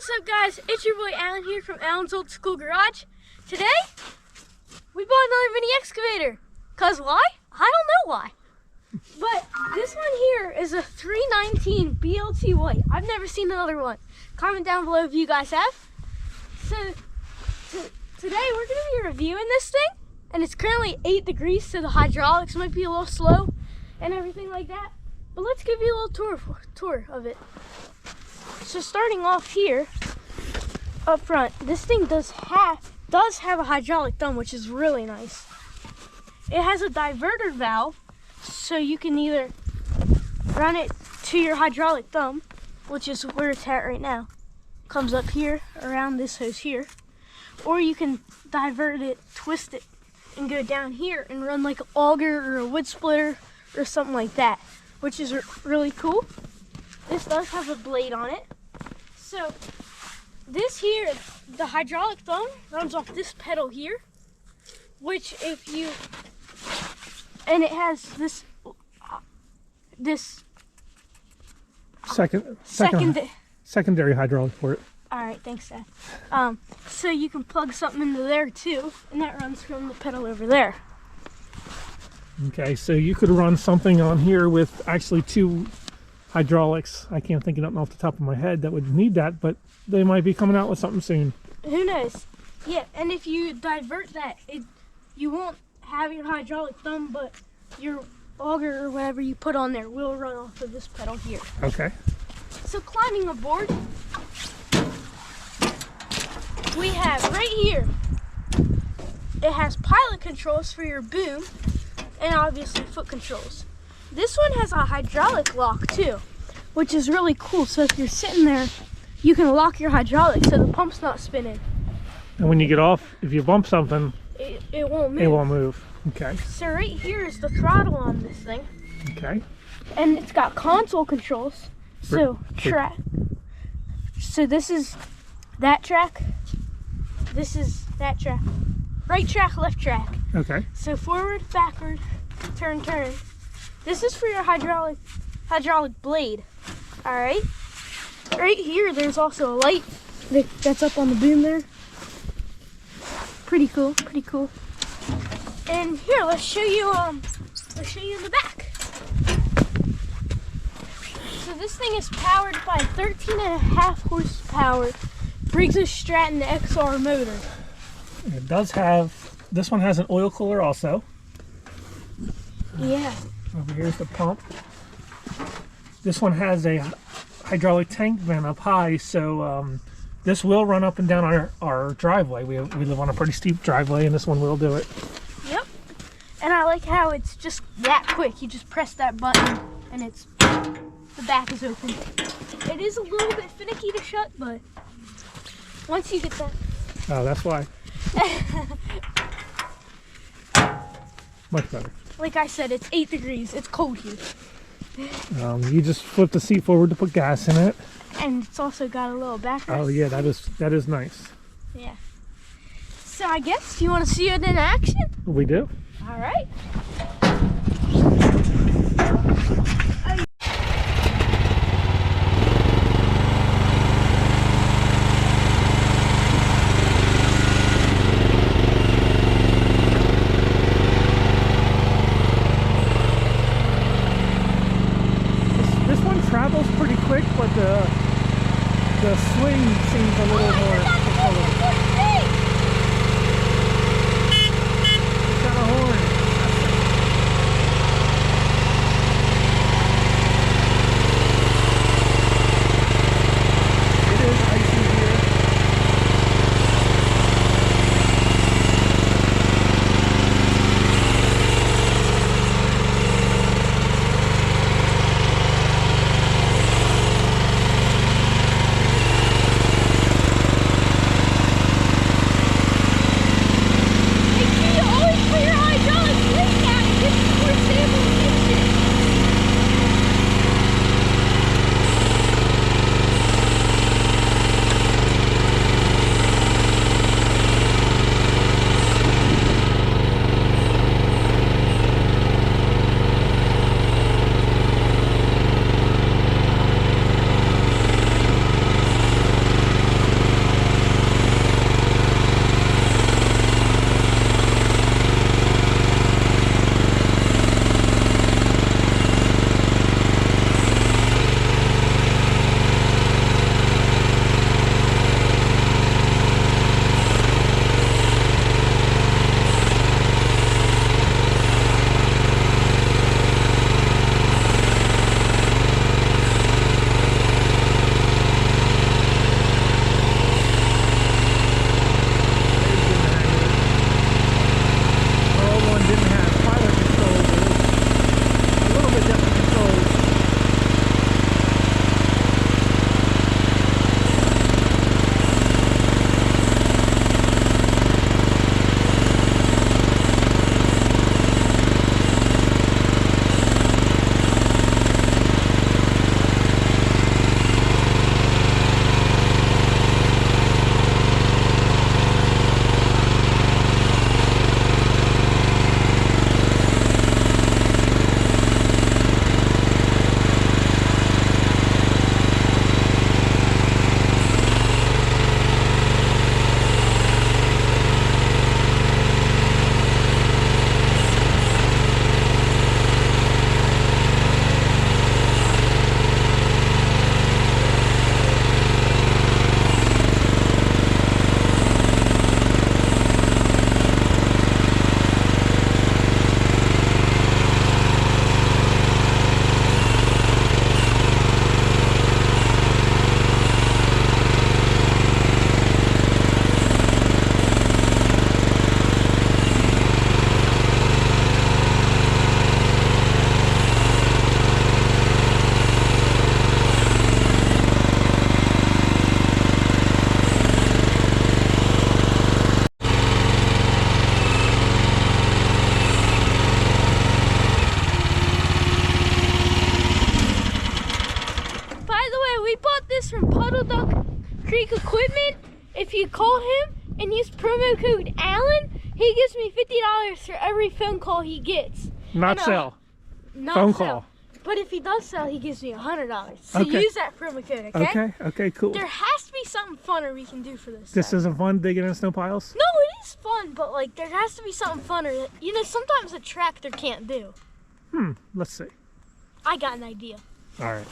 What's up, guys? It's your boy Alan here from Alan's Old School Garage. Today, we bought another mini excavator. Cause why? I don't know why. But this one here is a 319 BLT white. I've never seen another one. Comment down below if you guys have. So, today we're going to be reviewing this thing. And it's currently 8 degrees, so the hydraulics might be a little slow and everything like that. But let's give you a little tour of it. So starting off here, up front, this thing does have a hydraulic thumb, which is really nice. It has a diverter valve, so you can either run it to your hydraulic thumb, which is where it's at right now. Comes up here, around this hose here. Or you can divert it, twist it, and go down here and run like an auger or a wood splitter or something like that, which is really cool. This does have a blade on it. So this here, the hydraulic thumb runs off this pedal here, which and it has this secondary hydraulic port. All right, thanks, Dad. So you can plug something into there too, and that runs from the pedal over there. Okay, so you could run something on here with actually two hydraulics. I can't think of nothing off the top of my head that would need that, but they might be coming out with something soon. Who knows? Yeah, and if you divert that, you won't have your hydraulic thumb, but your auger or whatever you put on there will run off of this pedal here. Okay. So climbing aboard, we have right here, it has pilot controls for your boom and obviously foot controls. This one has a hydraulic lock too, which is really cool. So if you're sitting there, you can lock your hydraulic so the pump's not spinning. And when you get off, if you bump something, it won't move. It won't move. Okay. So right here is the throttle on this thing. Okay. And it's got console controls. So track. So this is that track. This is that track. Right track, left track. Okay. So forward, backward, turn, turn. This is for your hydraulic blade. All right. Right here, there's also a light that's up on the boom there. Pretty cool. Pretty cool. And here, let's show you in the back. So this thing is powered by 13.5 horsepower Briggs & Stratton XR motor. It does have, this one has an oil cooler also. Yeah. Over here's the pump. This one has a hydraulic tank vent up high, so this will run up and down our driveway. We live on a pretty steep driveway, and this one will do it. Yep. And I like how it's just that quick. You just press that button, and the back is open. It is a little bit finicky to shut, but once you get that. Oh, that's why. Much better. Like I said, it's 8 degrees. It's cold here. You just flip the seat forward to put gas in it. And it's also got a little backrest. Oh yeah, that is nice. Yeah. So I guess, do you want to see it in action? We do. All right. Travels pretty quick, but the swing seems a little more controllable. It's got a horn. It is icy here. Little Duck Creek Equipment. If you call him and use promo code Alan, he gives me $50 for every phone call he gets. Not sell. Not phone sell. call. But if he does sell, he gives me $100. So Okay. use that promo code, okay? Okay, cool. There has to be something funner we can do for this. This isn't fun digging in snow piles? No, it is fun, but like there has to be something funner that, you know, sometimes a tractor can't do. Let's see. I got an idea. All right.